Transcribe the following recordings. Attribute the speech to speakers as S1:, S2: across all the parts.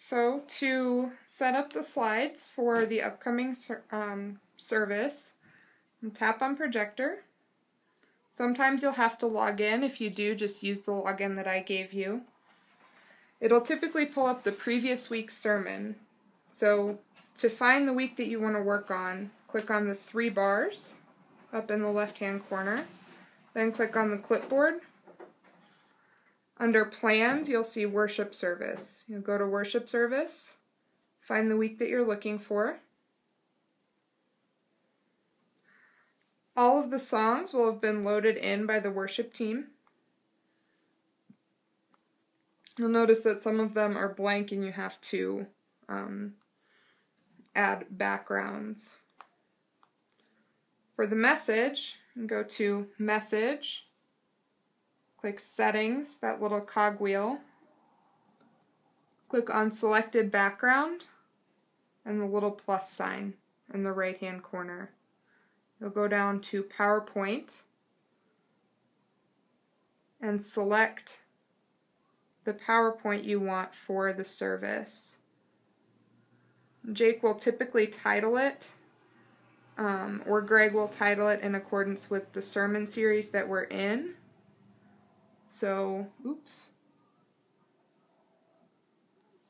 S1: So to set up the slides for the upcoming service, tap on projector. Sometimes you'll have to log in. If you do, just use the login that I gave you. It'll typically pull up the previous week's sermon. So to find the week that you want to work on, click on the 3 bars up in the left-hand corner. Then click on the clipboard. Under Plans, you'll see Worship Service. You'll go to Worship Service, find the week that you're looking for. All of the songs will have been loaded in by the worship team. You'll notice that some of them are blank and you have to add backgrounds. For the message, go to Message. Click Settings, that little cogwheel. Click on Selected Background and the little plus sign in the right-hand corner. You'll go down to PowerPoint and select the PowerPoint you want for the service. Jake will typically title it, or Greg will title it in accordance with the sermon series that we're in. So,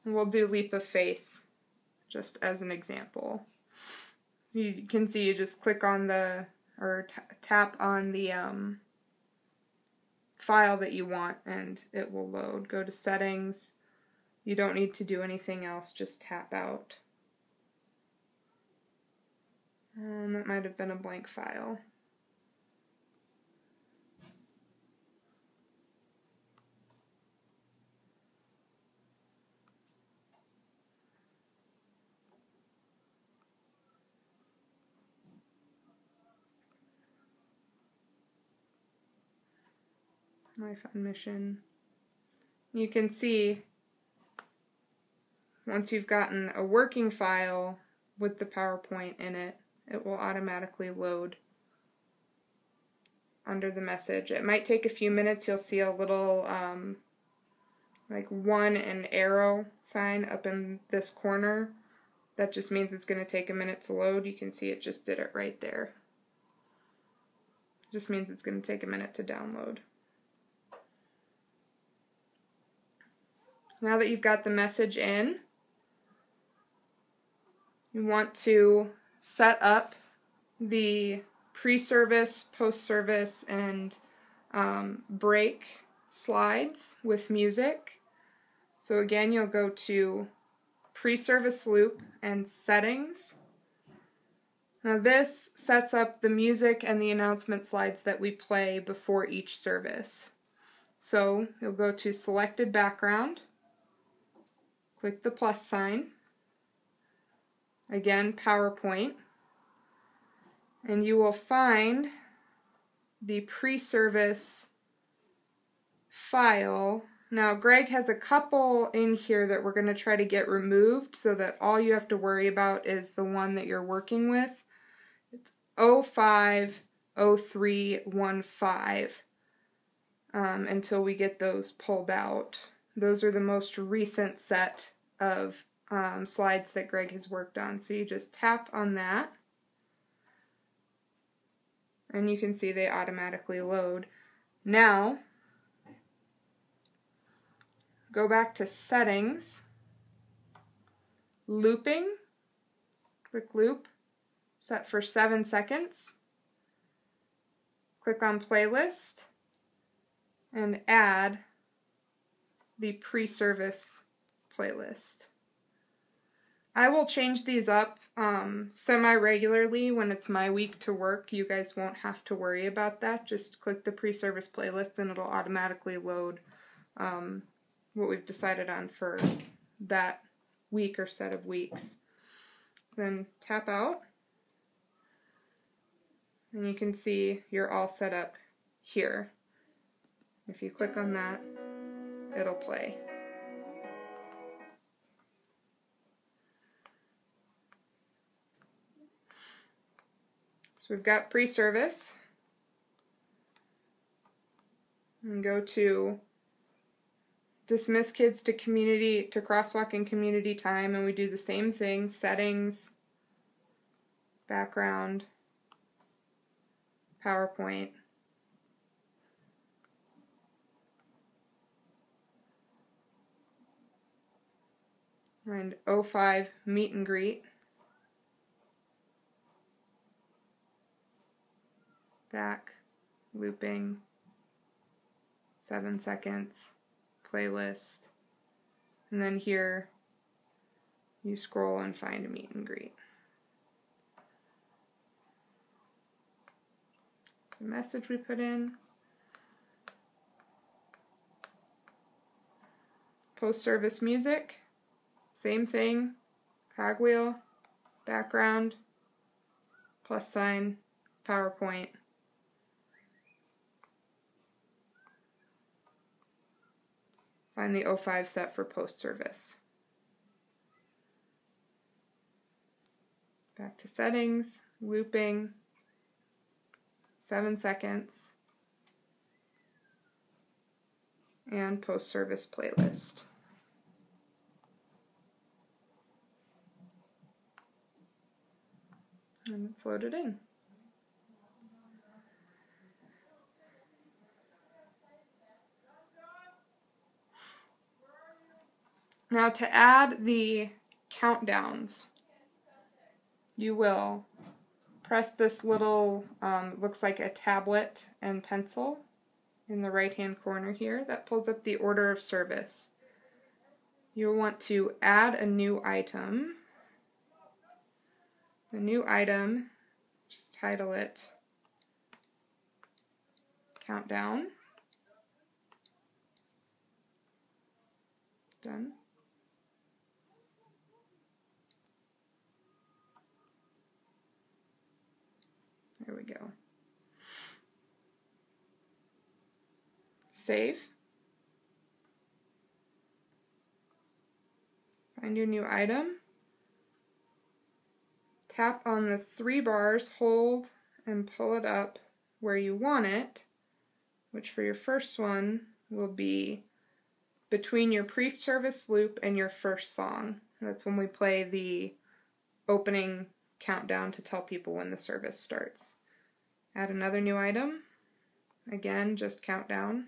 S1: we'll do Leap of Faith, just as an example. You can see you just click on the, or tap on the file that you want and it will load. Go to Settings. You don't need to do anything else, just tap out. That might have been a blank file. Life on Mission. You can see once you've gotten a working file with the PowerPoint in it, it will automatically load under the message. It might take a few minutes. You'll see a little like 1 and arrow sign up in this corner. That just means it's going to take a minute to load. You can see it just did it right there. It just means it's going to take a minute to download. Now that you've got the message in, you want to set up the pre-service, post-service, and break slides with music. So again, you'll go to Pre-Service Loop and Settings. Now this sets up the music and the announcement slides that we play before each service. So you'll go to Selected Background. Click the plus sign, again PowerPoint, and you will find the pre-service file. Now Greg has a couple in here that we're going to try to get removed so that all you have to worry about is the one that you're working with. It's 050315 until we get those pulled out. Those are the most recent set of slides that Greg has worked on. So you just tap on that, and you can see they automatically load. Now, go back to Settings, Looping, click Loop, set for 7 seconds, click on Playlist, and add the pre-service playlist. I will change these up semi-regularly when it's my week to work. You guys won't have to worry about that. Just click the pre-service playlist and it'll automatically load what we've decided on for that week or set of weeks. Then tap out and you can see you're all set up here. If you click on that, it'll play. So we've got pre-service. And go to dismiss kids to crosswalk and community time, and we do the same thing, settings, background, PowerPoint. And 05 meet and greet. Back, looping, 7 seconds, playlist, and then here you scroll and find a meet and greet. The message we put in. Post-service music, same thing, cogwheel, background, plus sign, PowerPoint. Find the 05 set for post-service. Back to settings, looping, 7 seconds, and post-service playlist. And it's loaded in. Now to add the countdowns, you will press this little, looks like a tablet and pencil in the right-hand corner here. That pulls up the order of service. You'll want to add a new item. The new item, just title it Countdown. Done. There we go. Save. Find your new item. Tap on the 3 bars, hold, and pull it up where you want it, which for your first one will be between your pre-service loop and your first song. That's when we play the opening countdown to tell people when the service starts. Add another new item. Again, just countdown.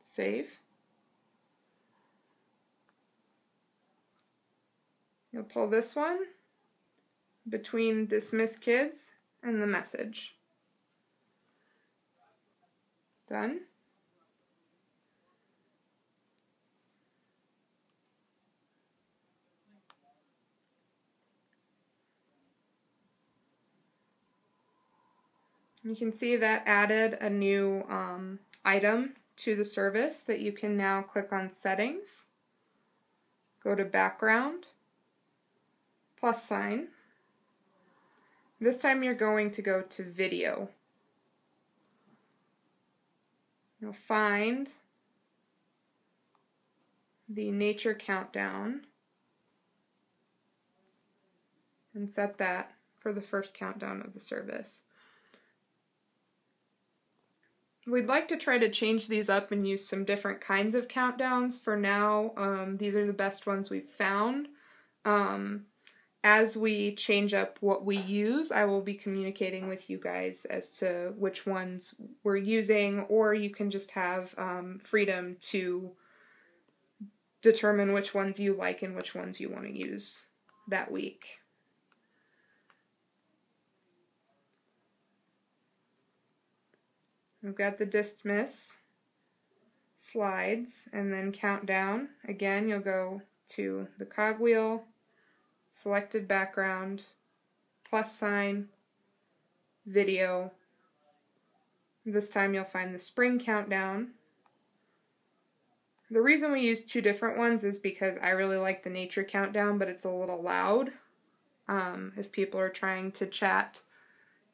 S1: Save. You'll pull this one between dismiss kids and the message. Done. You can see that added a new item to the service that you can now click on settings, go to background, plus sign. This time you're going to go to video. You'll find the nature countdown and set that for the first countdown of the service. We'd like to try to change these up and use some different kinds of countdowns. For now, these are the best ones we've found. As we change up what we use, I will be communicating with you guys as to which ones we're using, or you can just have freedom to determine which ones you like and which ones you want to use that week. We've got the dismiss, slides, and then countdown. Again, you'll go to the cogwheel, selected background, plus sign, video. This time you'll find the spring countdown. The reason we use 2 different ones is because I really like the nature countdown, but it's a little loud. If people are trying to chat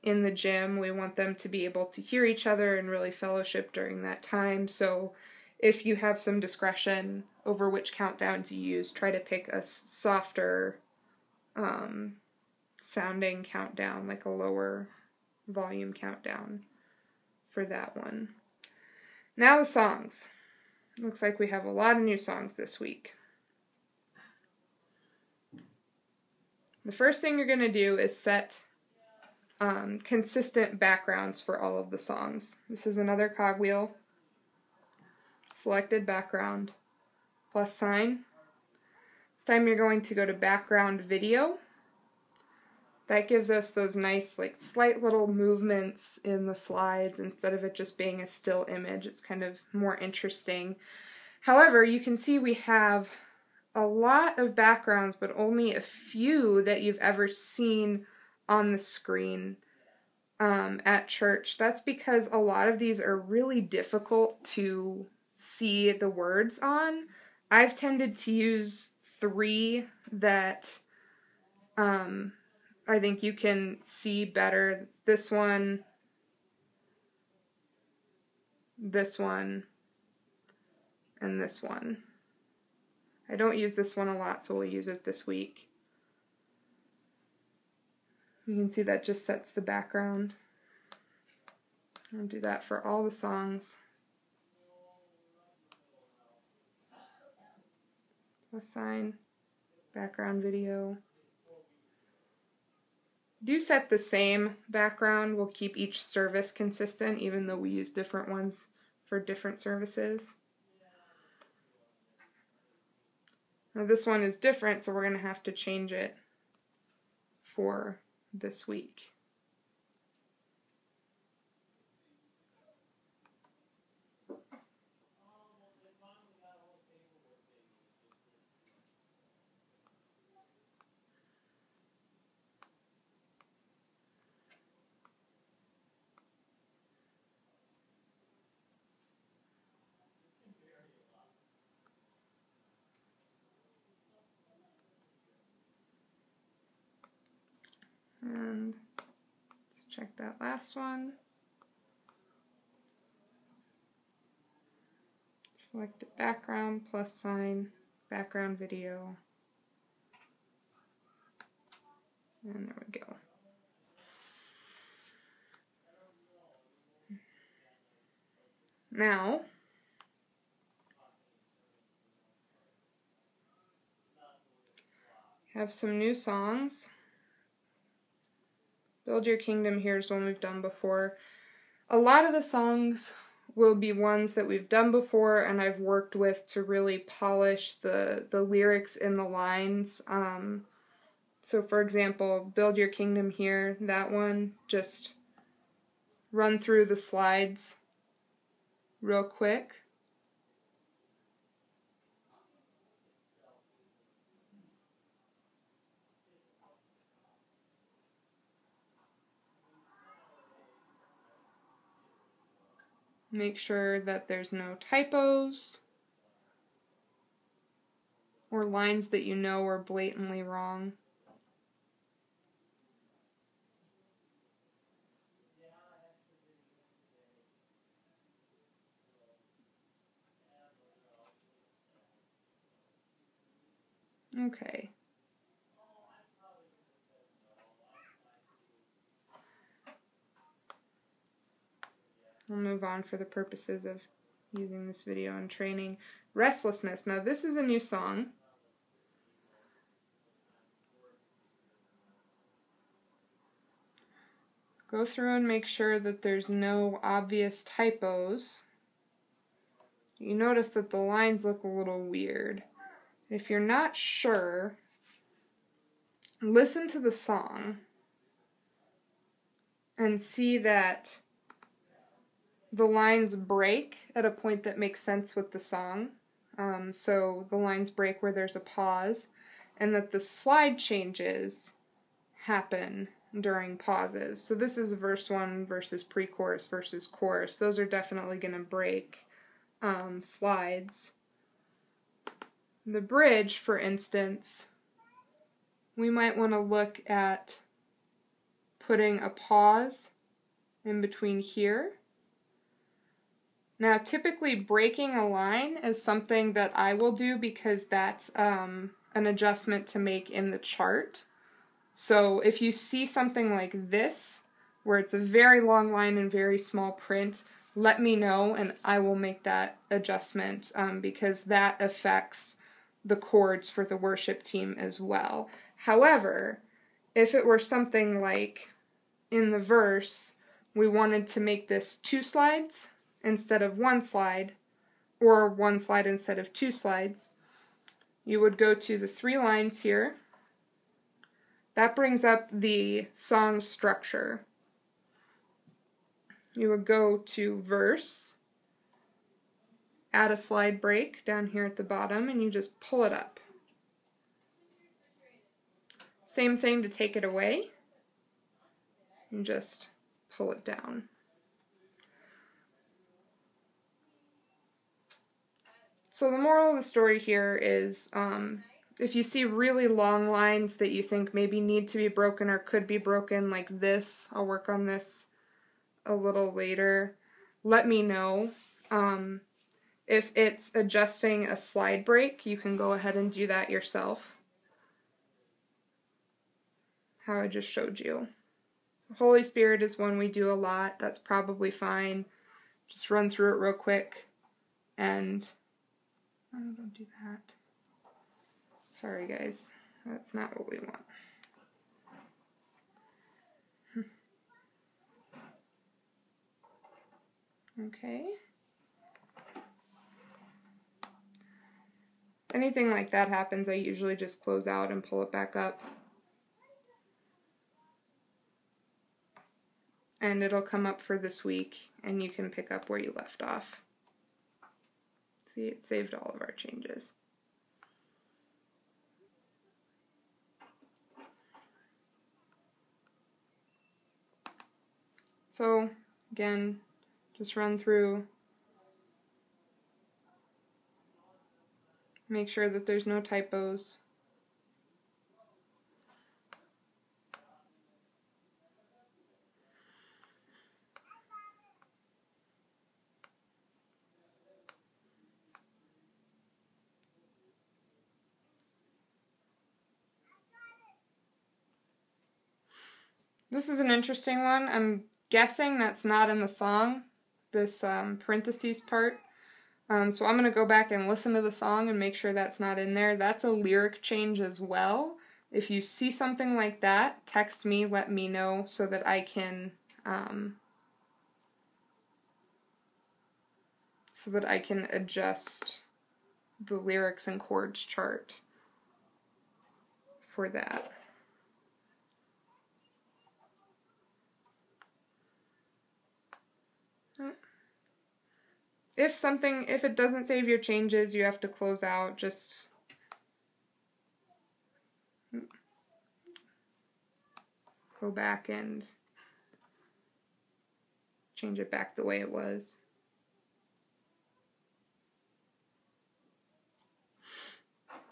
S1: in the gym, we want them to be able to hear each other and really fellowship during that time. So if you have some discretion over which countdowns you use. Try to pick a softer sounding countdown, like a lower volume countdown for that one. Now the songs. Looks like we have a lot of new songs this week. The first thing you're going to do is set consistent backgrounds for all of the songs. This is another cogwheel. Selected background, plus sign. This time you're going to go to background video. That gives us those nice, like, slight little movements in the slides instead of it just being a still image. It's kind of more interesting. However, you can see we have a lot of backgrounds, but only a few that you've ever seen on the screen at church. That's because a lot of these are really difficult to see the words on. I've tended to use 3 that I think you can see better. This one, and this one. I don't use this one a lot, so we'll use it this week. You can see that just sets the background. I'll do that for all the songs. Plus sign, background video. Do set the same background. We'll keep each service consistent, even though we use different ones for different services. Now this one is different, so we're going to have to change it for this week. And let's check that last one. Select the background, plus sign, background video. And there we go. Now, have some new songs. Build Your Kingdom here is one we've done before. A lot of the songs will be ones that we've done before and I've worked with to really polish the lyrics in the lines. So for example, Build Your Kingdom here, that one, just run through the slides real quick. Make sure that there's no typos or lines that you know are blatantly wrong. Okay. We'll move on for the purposes of using this video and training. Restlessness. Now this is a new song. Go through and make sure that there's no obvious typos. You notice that the lines look a little weird. If you're not sure, listen to the song and see that the lines break at a point that makes sense with the song. So the lines break where there's a pause, and that the slide changes happen during pauses. So this is verse 1 versus pre-chorus versus chorus. Those are definitely going to break slides. The bridge, for instance, we might want to look at putting a pause in between here Now, typically breaking a line is something that I will do because that's an adjustment to make in the chart. So if you see something like this, where it's a very long line and very small print, let me know and I will make that adjustment because that affects the chords for the worship team as well. However, if it were something like in the verse, we wanted to make this 2 slides instead of 1 slide, or 1 slide instead of 2 slides, you would go to the 3 lines here. That brings up the song structure. You would go to verse, add a slide break down here at the bottom, and you just pull it up. Same thing to take it away, and just pull it down. So the moral of the story here is if you see really long lines that you think maybe need to be broken or could be broken like this, I'll work on this a little later, let me know. If it's adjusting a slide break, you can go ahead and do that yourself, how I just showed you. Holy Spirit is one we do a lot. That's probably fine. Just run through it real quick and oh, don't do that. Sorry guys, that's not what we want. Okay. Anything like that happens, I usually just close out and pull it back up. And it'll come up for this week, and you can pick up where you left off. See, it saved all of our changes. So, again, just run through. Make sure that there's no typos. This is an interesting one. I'm guessing that's not in the song, this parentheses part. So I'm going to go back and listen to the song and make sure that's not in there. That's a lyric change as well. If you see something like that, text me, let me know so that I can adjust the lyrics and chords chart for that. If it doesn't save your changes, you have to close out. Just go back and change it back the way it was.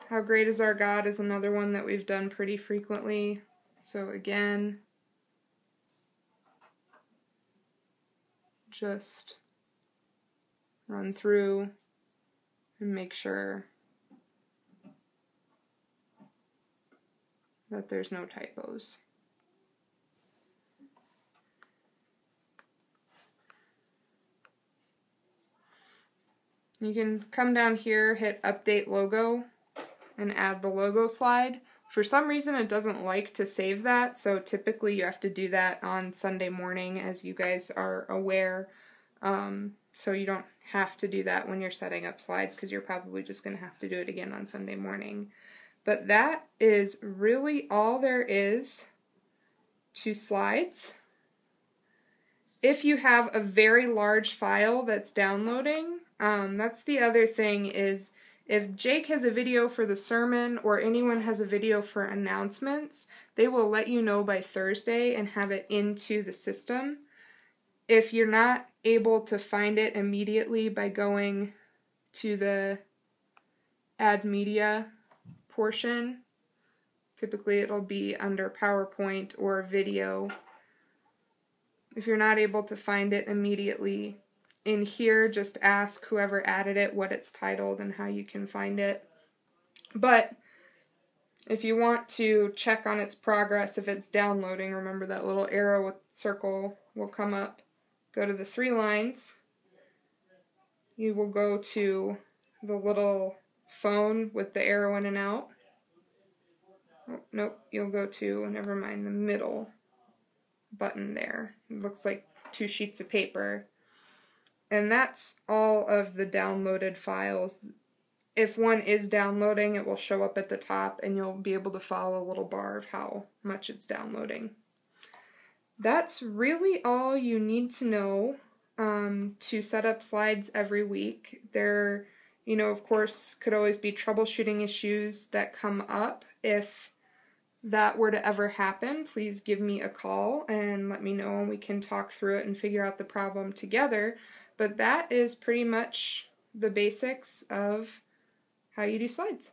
S1: How Great Is Our God is another one that we've done pretty frequently. So again, just run through and make sure that there's no typos. You can come down here, hit Update Logo, and add the logo slide. For some reason it doesn't like to save that, so typically you have to do that on Sunday morning, as you guys are aware. So you don't have to do that when you're setting up slides, because you're probably just going to have to do it again on Sunday morning. But that is really all there is to slides. If you have a very large file that's downloading, that's the other thing is if Jake has a video for the sermon or anyone has a video for announcements, they will let you know by Thursday and have it into the system. If you're not able to find it immediately by going to the Add Media portion, typically it'll be under PowerPoint or video. If you're not able to find it immediately in here, just ask whoever added it what it's titled and how you can find it. But if you want to check on its progress, if it's downloading, remember that little arrow with circle will come up. Go to the 3 lines. You will go to the little phone with the arrow in and out. Oh, nope, you'll go to, never mind, the middle button there. It looks like 2 sheets of paper. And that's all of the downloaded files. If one is downloading, it will show up at the top and you'll be able to follow a little bar of how much it's downloading. That's really all you need to know to set up slides every week. There, of course, could always be troubleshooting issues that come up. If that were to ever happen, please give me a call and let me know, and we can talk through it and figure out the problem together. But that is pretty much the basics of how you do slides.